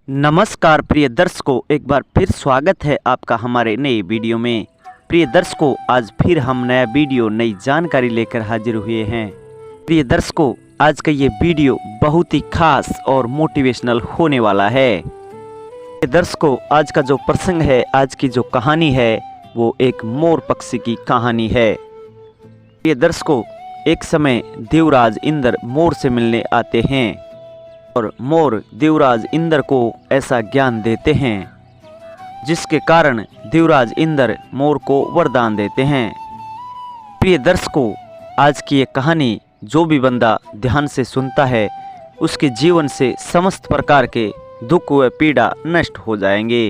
नमस्कार प्रिय दर्शकों, एक बार फिर स्वागत है आपका हमारे नए वीडियो में। प्रिय दर्शकों, आज फिर हम नया वीडियो नई जानकारी लेकर हाजिर हुए हैं। प्रिय दर्शकों, आज का ये वीडियो बहुत ही खास और मोटिवेशनल होने वाला है। प्रिय दर्शकों, आज का जो प्रसंग है, आज की जो कहानी है, वो एक मोर पक्षी की कहानी है। प्रिय दर्शकों, एक समय देवराज इंद्र मोर से मिलने आते हैं और मोर देवराज इंद्र को ऐसा ज्ञान देते हैं जिसके कारण देवराज इंद्र मोर को वरदान देते हैं। प्रिय दर्शकों, आज की ये कहानी जो भी बंदा ध्यान से सुनता है उसके जीवन से समस्त प्रकार के दुख व पीड़ा नष्ट हो जाएंगे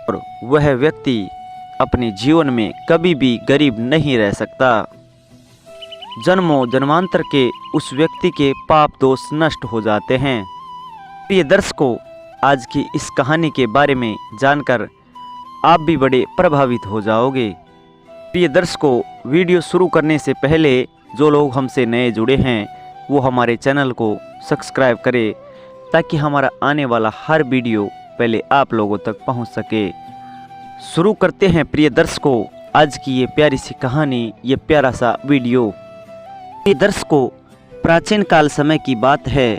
और वह व्यक्ति अपने जीवन में कभी भी गरीब नहीं रह सकता। जन्मों जन्मांतर के उस व्यक्ति के पाप दोष नष्ट हो जाते हैं। प्रिय दर्शकों, आज की इस कहानी के बारे में जानकर आप भी बड़े प्रभावित हो जाओगे। प्रिय दर्शकों, वीडियो शुरू करने से पहले जो लोग हमसे नए जुड़े हैं वो हमारे चैनल को सब्सक्राइब करें ताकि हमारा आने वाला हर वीडियो पहले आप लोगों तक पहुंच सके। शुरू करते हैं प्रिय दर्शकों आज की ये प्यारी सी कहानी, ये प्यारा सा वीडियो। दर्शकों, प्राचीन काल समय की बात है।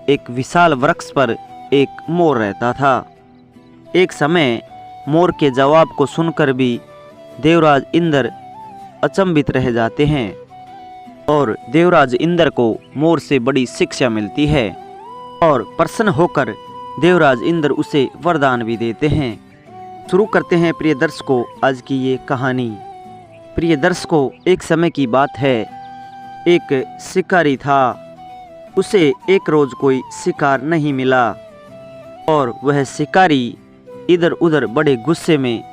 एक विशाल वृक्ष पर एक मोर रहता था। एक समय मोर के जवाब को सुनकर भी देवराज इंद्र अचंभित रह जाते हैं और देवराज इंद्र को मोर से बड़ी शिक्षा मिलती है और प्रसन्न होकर देवराज इंद्र उसे वरदान भी देते हैं। शुरू करते हैं प्रिय दर्शकों आज की ये कहानी। प्रिय दर्शकों, एक समय की बात है। एक शिकारी था। उसे एक रोज कोई शिकार नहीं मिला और वह शिकारी इधर उधर बड़े गुस्से में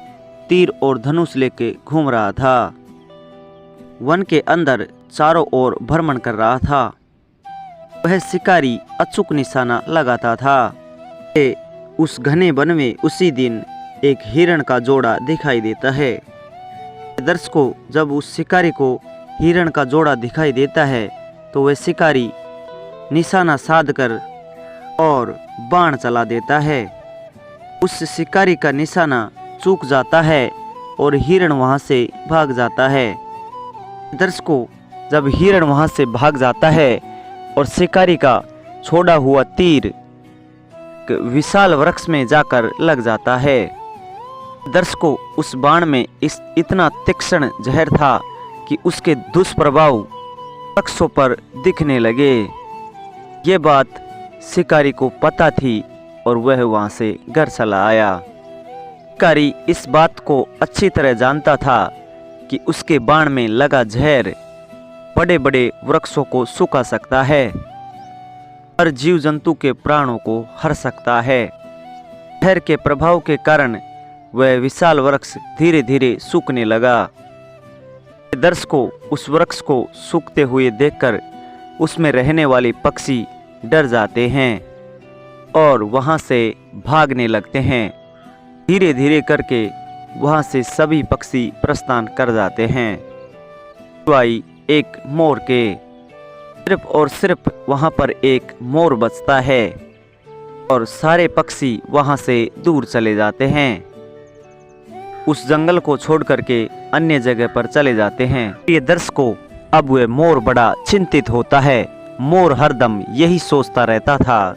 तीर और धनुष लेके घूम रहा था। वन के अंदर चारों ओर भ्रमण कर रहा था। वह शिकारी अचूक निशाना लगाता था। उस घने वन में उसी दिन एक हिरण का जोड़ा दिखाई देता है। दर्शकों, जब उस शिकारी को हिरण का जोड़ा दिखाई देता है तो वह शिकारी निशाना साधकर और बाण चला देता है। उस शिकारी का निशाना चूक जाता है और हिरण वहां से भाग जाता है। दर्शकों, जब हिरण वहां से भाग जाता है और शिकारी का छोड़ा हुआ तीर विशाल वृक्ष में जाकर लग जाता है। दर्शकों, उस बाण में इतना तीक्ष्ण जहर था कि उसके दुष्प्रभाव वृक्षों पर दिखने लगे। ये बात शिकारी को पता थी और वह वहां से घर चला आया। शिकारी इस बात को अच्छी तरह जानता था कि उसके बाण में लगा जहर बड़े बड़े वृक्षों को सुखा सकता है, हर जीव जंतु के प्राणों को हर सकता है। जहर के प्रभाव के कारण वह विशाल वृक्ष धीरे धीरे सूखने लगा। दर्शकों, उस वृक्ष को सूखते हुए देखकर उसमें रहने वाले पक्षी डर जाते हैं और वहां से भागने लगते हैं। धीरे धीरे करके वहां से सभी पक्षी प्रस्थान कर जाते हैं सिवाय एक मोर के। सिर्फ और सिर्फ वहां पर एक मोर बचता है और सारे पक्षी वहां से दूर चले जाते हैं, उस जंगल को छोड़ करके अन्य जगह पर चले जाते हैं। ये दर्शकों, अब वह मोर बड़ा चिंतित होता है। मोर हरदम यही सोचता रहता था,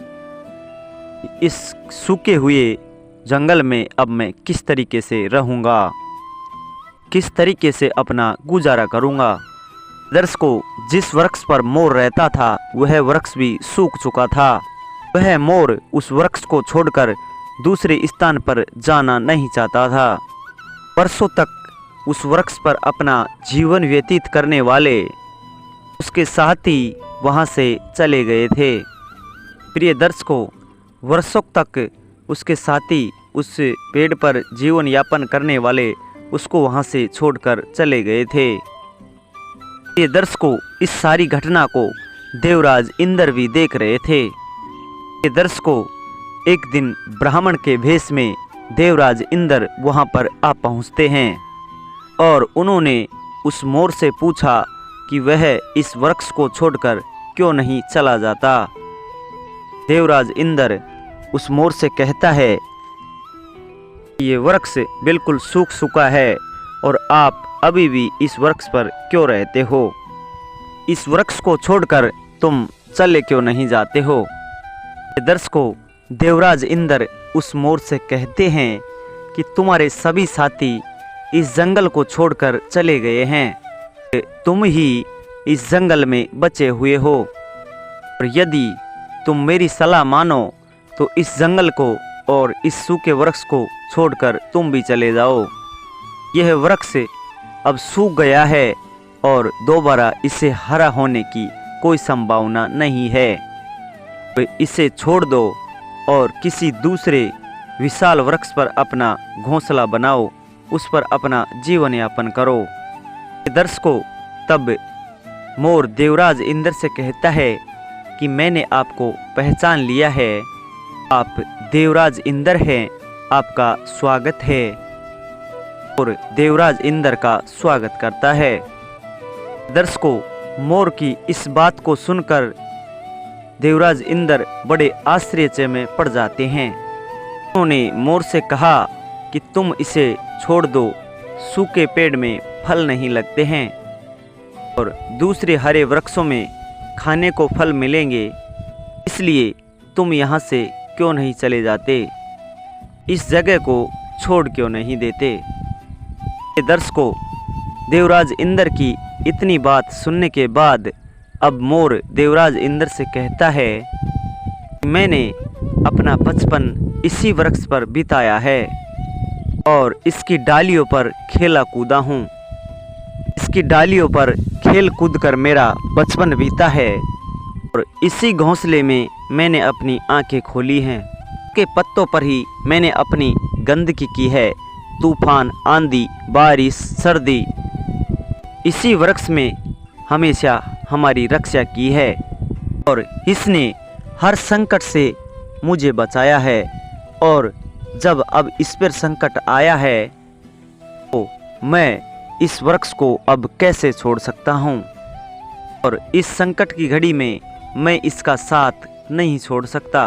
इस सूखे हुए जंगल में अब मैं किस तरीके से रहूंगा, किस तरीके से अपना गुजारा करूंगा। दर्शकों, जिस वृक्ष पर मोर रहता था वह वृक्ष भी सूख चुका था। वह मोर उस वृक्ष को छोड़कर दूसरे स्थान पर जाना नहीं चाहता था। वर्षों तक उस वृक्ष पर अपना जीवन व्यतीत करने वाले उसके साथी वहां से चले गए थे। प्रिय दर्शकों, वर्षों तक उसके साथी उस पेड़ पर जीवन यापन करने वाले उसको वहां से छोड़कर चले गए थे। प्रिय दर्शकों, इस सारी घटना को देवराज इंद्र भी देख रहे थे। प्रिय दर्शकों, एक दिन ब्राह्मण के भेष में देवराज इंद्र वहां पर आ पहुंचते हैं और उन्होंने उस मोर से पूछा कि वह इस वृक्ष को छोड़कर क्यों नहीं चला जाता। देवराज इंद्र उस मोर से कहता है, ये वृक्ष बिल्कुल सूख चुका है और आप अभी भी इस वृक्ष पर क्यों रहते हो? इस वृक्ष को छोड़कर तुम चले क्यों नहीं जाते हो? दर्शकों, देवराज इंद्र उस मोर से कहते हैं कि तुम्हारे सभी साथी इस जंगल को छोड़कर चले गए हैं, तुम ही इस जंगल में बचे हुए हो और यदि तुम मेरी सलाह मानो तो इस जंगल को और इस सूखे वृक्ष को छोड़कर तुम भी चले जाओ। यह वृक्ष अब सूख गया है और दोबारा इसे हरा होने की कोई संभावना नहीं है। इसे छोड़ दो और किसी दूसरे विशाल वृक्ष पर अपना घोंसला बनाओ, उस पर अपना जीवन यापन करो। दर्शकों, तब मोर देवराज इंद्र से कहता है कि मैंने आपको पहचान लिया है, आप देवराज इंद्र हैं, आपका स्वागत है। और देवराज इंद्र का स्वागत करता है। दर्शकों, मोर की इस बात को सुनकर देवराज इंद्र बड़े आश्चर्य में पड़ जाते हैं। उन्होंने मोर से कहा कि तुम इसे छोड़ दो, सूखे पेड़ में फल नहीं लगते हैं और दूसरे हरे वृक्षों में खाने को फल मिलेंगे, इसलिए तुम यहाँ से क्यों नहीं चले जाते, इस जगह को छोड़ क्यों नहीं देते। दर्शकों, देवराज इंद्र की इतनी बात सुनने के बाद अब मोर देवराज इंद्र से कहता है, मैंने अपना बचपन इसी वृक्ष पर बिताया है और इसकी डालियों पर खेला कूदा हूँ। इसकी डालियों पर खेल कूद कर मेरा बचपन बीता है और इसी घोंसले में मैंने अपनी आंखें खोली हैं। के पत्तों पर ही मैंने अपनी गंदगी की है, तूफान, आंधी, बारिश, सर्दी, इसी वृक्ष में हमेशा हमारी रक्षा की है और इसने हर संकट से मुझे बचाया है और जब अब इस पर संकट आया है तो मैं इस वृक्ष को अब कैसे छोड़ सकता हूँ और इस संकट की घड़ी में मैं इसका साथ नहीं छोड़ सकता।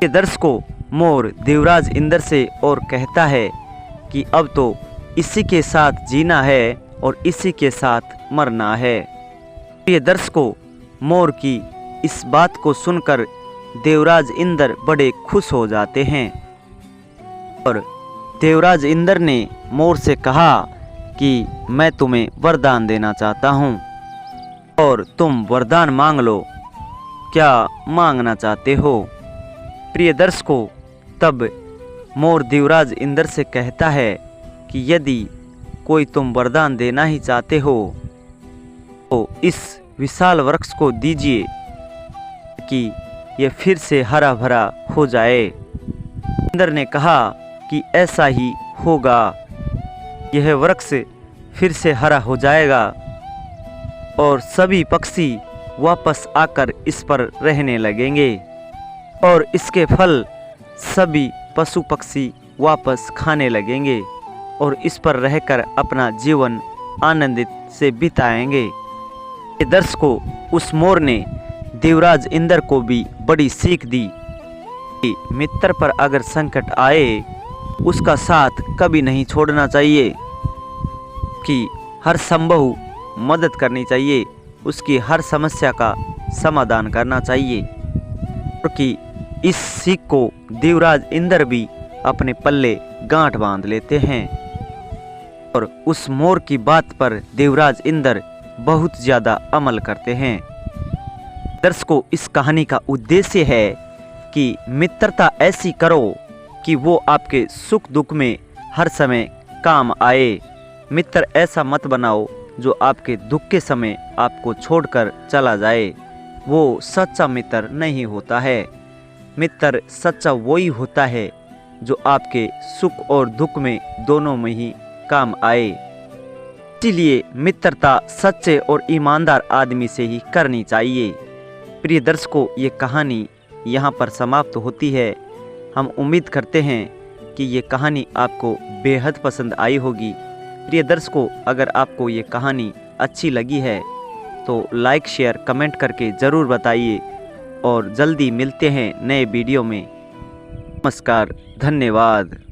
ये दर्शकों, मोर देवराज इंद्र से और कहता है कि अब तो इसी के साथ जीना है और इसी के साथ मरना है। ये दर्शकों, मोर की इस बात को सुनकर देवराज इंद्र बड़े खुश हो जाते हैं और देवराज इंद्र ने मोर से कहा कि मैं तुम्हें वरदान देना चाहता हूँ और तुम वरदान मांग लो, क्या मांगना चाहते हो? प्रिय दर्शकों, तब मोर देवराज इंद्र से कहता है कि यदि कोई तुम वरदान देना ही चाहते हो तो इस विशाल वृक्ष को दीजिए कि ये फिर से हरा भरा हो जाए। इंद्र ने कहा कि ऐसा ही होगा, यह वृक्ष फिर से हरा हो जाएगा और सभी पक्षी वापस आकर इस पर रहने लगेंगे और इसके फल सभी पशु पक्षी वापस खाने लगेंगे और इस पर रहकर अपना जीवन आनंदित से बिताएंगे। दर्शकों, उस मोर ने देवराज इंद्र को भी बड़ी सीख दी कि मित्र पर अगर संकट आए उसका साथ कभी नहीं छोड़ना चाहिए, कि हर संभव मदद करनी चाहिए, उसकी हर समस्या का समाधान करना चाहिए। क्योंकि इस सीख को देवराज इंद्र भी अपने पल्ले गांठ बांध लेते हैं और उस मोर की बात पर देवराज इंद्र बहुत ज़्यादा अमल करते हैं। दर्शकों, इस कहानी का उद्देश्य है कि मित्रता ऐसी करो कि वो आपके सुख दुख में हर समय काम आए। मित्र ऐसा मत बनाओ जो आपके दुख के समय आपको छोड़कर चला जाए, वो सच्चा मित्र नहीं होता है। मित्र सच्चा वही होता है जो आपके सुख और दुख में दोनों में ही काम आए। इसीलिए मित्रता सच्चे और ईमानदार आदमी से ही करनी चाहिए। प्रिय दर्शकों, ये कहानी यहाँ पर समाप्त होती है। हम उम्मीद करते हैं कि ये कहानी आपको बेहद पसंद आई होगी। प्रिय दर्शकों, अगर आपको ये कहानी अच्छी लगी है तो लाइक, शेयर, कमेंट करके ज़रूर बताइए और जल्दी मिलते हैं नए वीडियो में। नमस्कार, धन्यवाद।